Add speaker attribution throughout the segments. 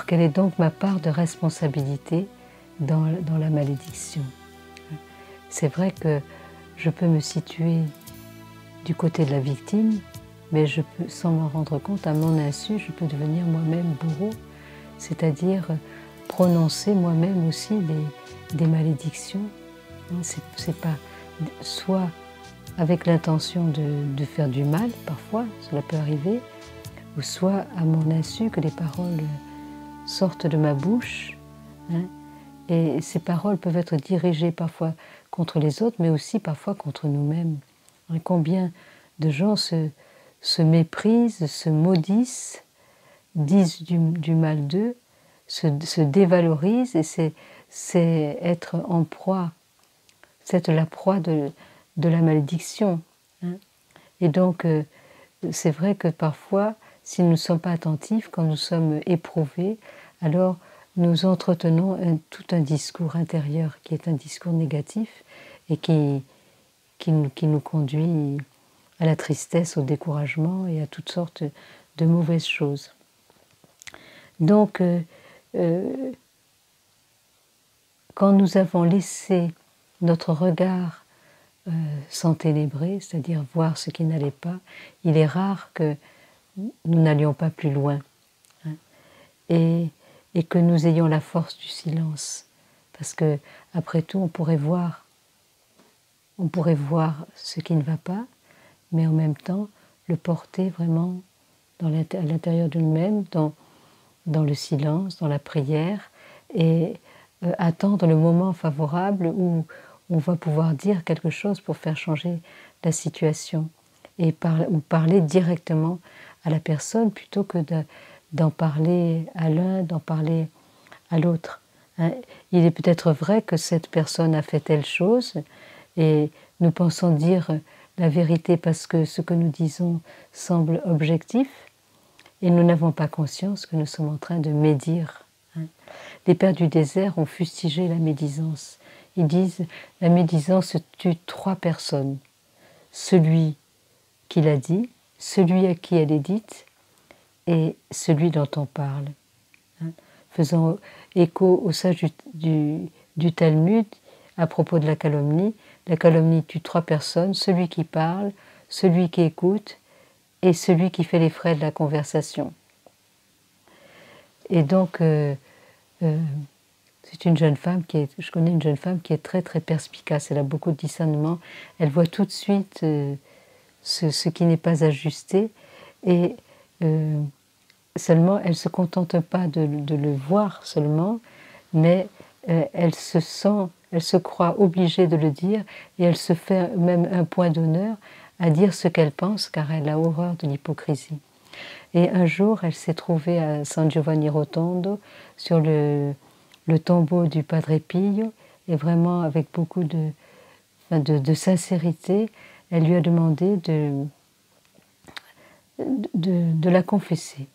Speaker 1: Alors quelle est donc ma part de responsabilité dans la malédiction? C'est vrai que je peux me situer du côté de la victime, mais je peux, sans m'en rendre compte, à mon insu, je peux devenir moi-même bourreau, c'est-à-dire prononcer moi-même aussi des malédictions. C'est pas soit avec l'intention de faire du mal, parfois, cela peut arriver, ou soit à mon insu que les paroles sortent de ma bouche, hein, et ces paroles peuvent être dirigées parfois contre les autres, mais aussi parfois contre nous-mêmes. Combien de gens se méprisent, se maudissent, disent du mal d'eux, se dévalorisent, et c'est être en proie, c'est être la proie de la malédiction. Hein. Et donc, c'est vrai que parfois, si nous ne sommes pas attentifs, quand nous sommes éprouvés, alors nous entretenons tout un discours intérieur qui est un discours négatif et qui nous conduit à la tristesse, au découragement et à toutes sortes de mauvaises choses. Donc, quand nous avons laissé notre regard s'enténébrer, c'est-à-dire voir ce qui n'allait pas, il est rare que nous n'allions pas plus loin, hein, et que nous ayons la force du silence, parce que après tout, on pourrait voir ce qui ne va pas, mais en même temps le porter vraiment à l'intérieur de nous-mêmes, dans le silence, dans la prière, et attendre le moment favorable où on va pouvoir dire quelque chose pour faire changer la situation, ou parler directement à la personne plutôt que d'en parler à l'un, d'en parler à l'autre. Hein. Il est peut-être vrai que cette personne a fait telle chose et nous pensons dire la vérité parce que ce que nous disons semble objectif et nous n'avons pas conscience que nous sommes en train de médire. Hein. Les pères du désert ont fustigé la médisance. Ils disent la médisance tue 3 personnes. Celui qui l'a dit, celui à qui elle est dite et celui dont on parle. Hein. Faisant écho au sage du Talmud à propos de la calomnie tue 3 personnes, celui qui parle, celui qui écoute et celui qui fait les frais de la conversation. Et donc, c'est une jeune femme je connais une jeune femme qui est très très perspicace, elle a beaucoup de discernement, elle voit tout de suite ce qui n'est pas ajusté, et seulement elle ne se contente pas de le voir seulement, mais elle se croit obligée de le dire, et elle se fait même un point d'honneur à dire ce qu'elle pense, car elle a horreur de l'hypocrisie. Et un jour, elle s'est trouvée à San Giovanni Rotondo, sur le tombeau du Padre Pio, et vraiment avec beaucoup de sincérité, elle lui a demandé de la confesser.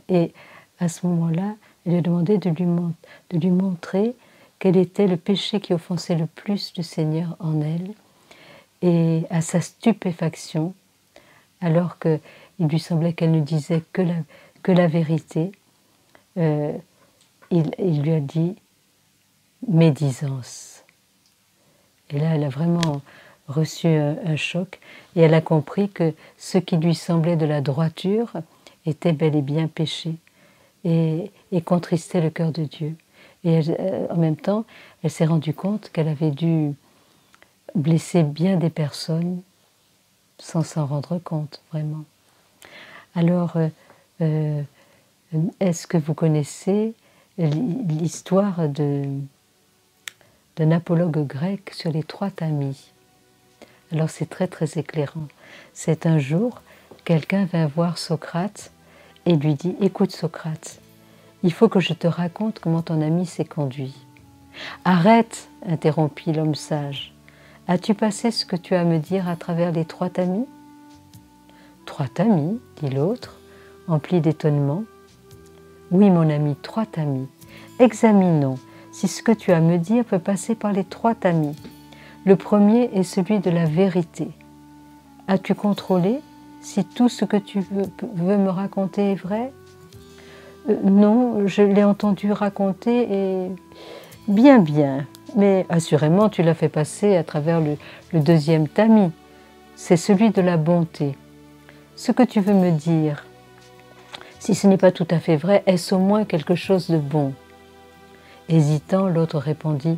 Speaker 1: Et à ce moment-là, elle lui a demandé de lui montrer quel était le péché qui offensait le plus le Seigneur en elle. Et à sa stupéfaction, alors qu'il lui semblait qu'elle ne disait que la vérité, il lui a dit « médisance ». Et là, elle a vraiment reçu un choc, et elle a compris que ce qui lui semblait de la droiture était bel et bien péché, et contristait le cœur de Dieu. Et en même temps, elle s'est rendue compte qu'elle avait dû blesser bien des personnes sans s'en rendre compte, vraiment. Alors, est-ce que vous connaissez l'histoire d'un apologue grec sur les 3 tamis? Alors c'est très très éclairant. C'est un jour, quelqu'un vint voir Socrate et lui dit « Écoute Socrate, il faut que je te raconte comment ton ami s'est conduit. »« Arrête !» interrompit l'homme sage. « As-tu passé ce que tu as à me dire à travers les 3 tamis ?»« 3 tamis ?» dit l'autre, empli d'étonnement. « Oui, mon ami, 3 tamis. Examinons si ce que tu as à me dire peut passer par les 3 tamis. Le premier est celui de la vérité. As-tu contrôlé si tout ce que tu veux me raconter est vrai ? Non, je l'ai entendu raconter et bien, mais assurément tu l'as fait passer à travers le deuxième tamis, c'est celui de la bonté. Ce que tu veux me dire, si ce n'est pas tout à fait vrai, est-ce au moins quelque chose de bon? Hésitant, l'autre répondit,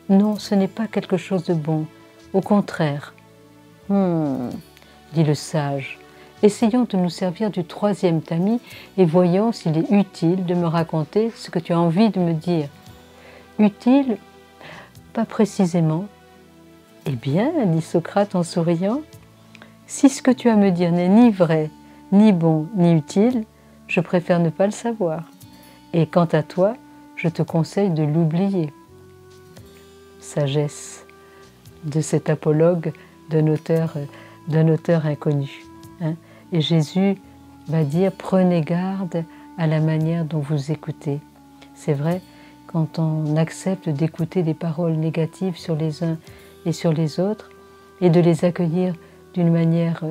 Speaker 1: non, ce n'est pas quelque chose de bon, au contraire. Dit le sage, essayons de nous servir du troisième tamis et voyons s'il est utile de me raconter ce que tu as envie de me dire. Utile? Pas précisément. Eh bien, dit Socrate en souriant, si ce que tu as à me dire n'est ni vrai, ni bon, ni utile, je préfère ne pas le savoir. Et quant à toi, je te conseille de l'oublier. Sagesse de cet apologue d'un auteur inconnu. Et Jésus va dire, prenez garde à la manière dont vous écoutez. C'est vrai, quand on accepte d'écouter des paroles négatives sur les uns et sur les autres, et de les accueillir d'une manière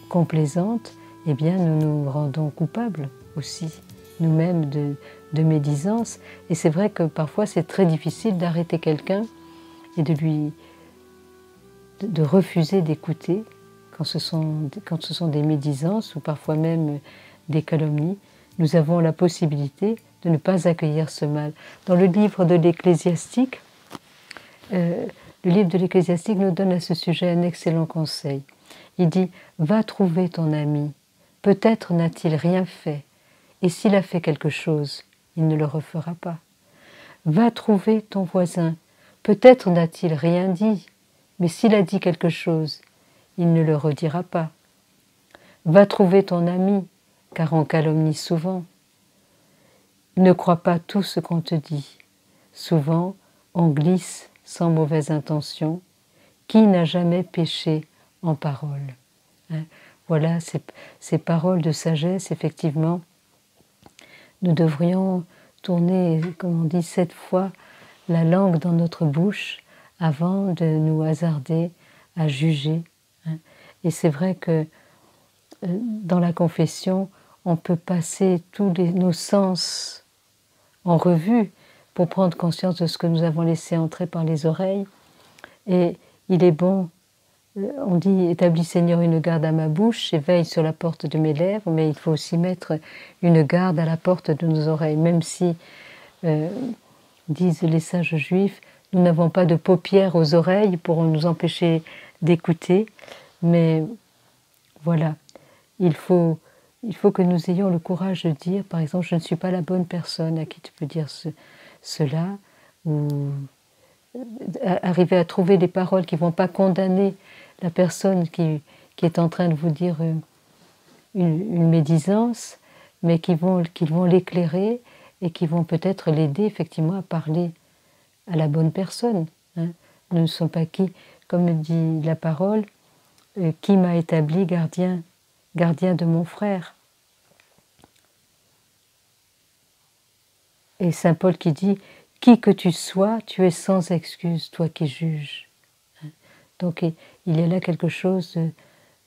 Speaker 1: complaisante, eh bien nous nous rendons coupables aussi, nous-mêmes de médisance. Et c'est vrai que parfois c'est très difficile d'arrêter quelqu'un et de refuser d'écouter quand ce sont des médisances ou parfois même des calomnies. Nous avons la possibilité de ne pas accueillir ce mal. Dans le livre de l'Ecclésiastique, nous donne à ce sujet un excellent conseil. Il dit « Va trouver ton ami, peut-être n'a-t-il rien fait, et s'il a fait quelque chose, il ne le refera pas. Va trouver ton voisin, peut-être n'a-t-il rien dit, mais s'il a dit quelque chose, il ne le redira pas. Va trouver ton ami, car on calomnie souvent. Ne crois pas tout ce qu'on te dit. Souvent, on glisse sans mauvaise intention. Qui n'a jamais péché en parole? Voilà ces paroles de sagesse, effectivement. Nous devrions tourner, comme on dit, 7 fois la langue dans notre bouche avant de nous hasarder à juger. Et c'est vrai que dans la confession, on peut passer tous nos sens en revue pour prendre conscience de ce que nous avons laissé entrer par les oreilles. Et il est bon, on dit « Établis Seigneur une garde à ma bouche et veille sur la porte de mes lèvres », mais il faut aussi mettre une garde à la porte de nos oreilles, même si, disent les sages juifs, nous n'avons pas de paupières aux oreilles pour nous empêcher d'écouter, mais voilà, il faut que nous ayons le courage de dire, par exemple, je ne suis pas la bonne personne à qui tu peux dire cela, ou arriver à trouver des paroles qui ne vont pas condamner la personne qui est en train de vous dire une médisance, mais qui vont l'éclairer et qui vont peut-être l'aider effectivement à parler à la bonne personne. Nous ne sommes pas qui, comme dit la parole, qui m'a établi gardien de mon frère. Et saint Paul qui dit « Qui que tu sois, tu es sans excuse, toi qui juges. » Donc il y a là quelque chose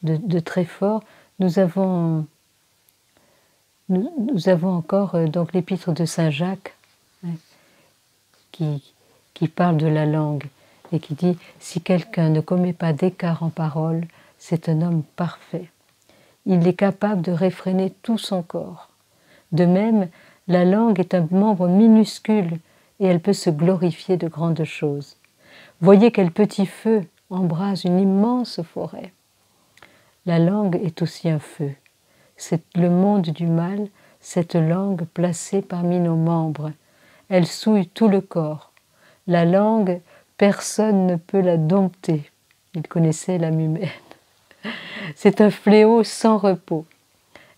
Speaker 1: de très fort. Nous avons encore donc l'épître de saint Jacques qui parle de la langue et qui dit « Si quelqu'un ne commet pas d'écart en parole, c'est un homme parfait. Il est capable de réfréner tout son corps. De même, la langue est un membre minuscule et elle peut se glorifier de grandes choses. Voyez quel petit feu embrase une immense forêt. La langue est aussi un feu. C'est le monde du mal, cette langue placée parmi nos membres. Elle souille tout le corps. La langue, personne ne peut la dompter. » Il connaissait l'âme humaine. C'est un fléau sans repos.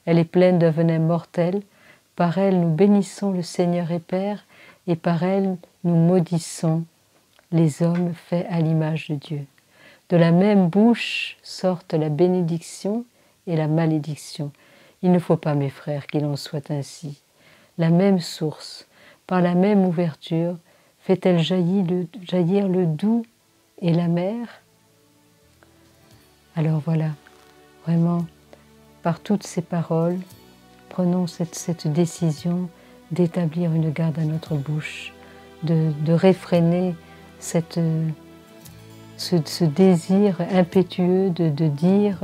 Speaker 1: Elle est pleine d'un venin mortel. Par elle, nous bénissons le Seigneur et Père, et par elle, nous maudissons les hommes faits à l'image de Dieu. De la même bouche sortent la bénédiction et la malédiction. Il ne faut pas, mes frères, qu'il en soit ainsi. La même source, par la même ouverture, fait-elle jaillir le doux et l'amer? Alors voilà, vraiment, par toutes ces paroles, prenons cette décision d'établir une garde à notre bouche, de réfréner ce désir impétueux de dire,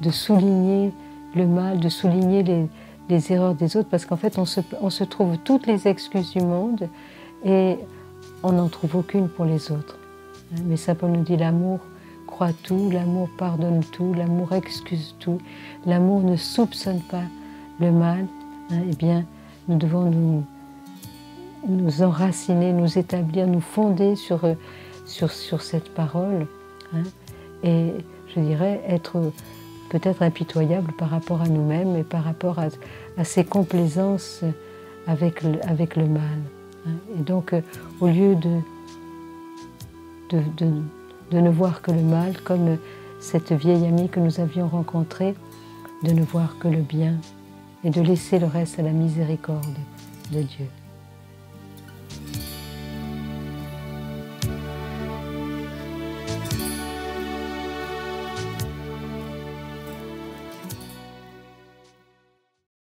Speaker 1: de souligner le mal, de souligner les erreurs des autres, parce qu'en fait on se trouve toutes les excuses du monde et on n'en trouve aucune pour les autres. Mais Saint Paul nous dit l'amour croit tout, l'amour pardonne tout, l'amour excuse tout, l'amour ne soupçonne pas le mal. Eh bien, nous devons nous enraciner, nous établir, nous fonder sur cette parole, et je dirais être peut-être impitoyable par rapport à nous-mêmes et par rapport à ces complaisances avec le mal. Et donc, au lieu de ne voir que le mal, comme cette vieille amie que nous avions rencontrée, de ne voir que le bien et de laisser le reste à la miséricorde de Dieu.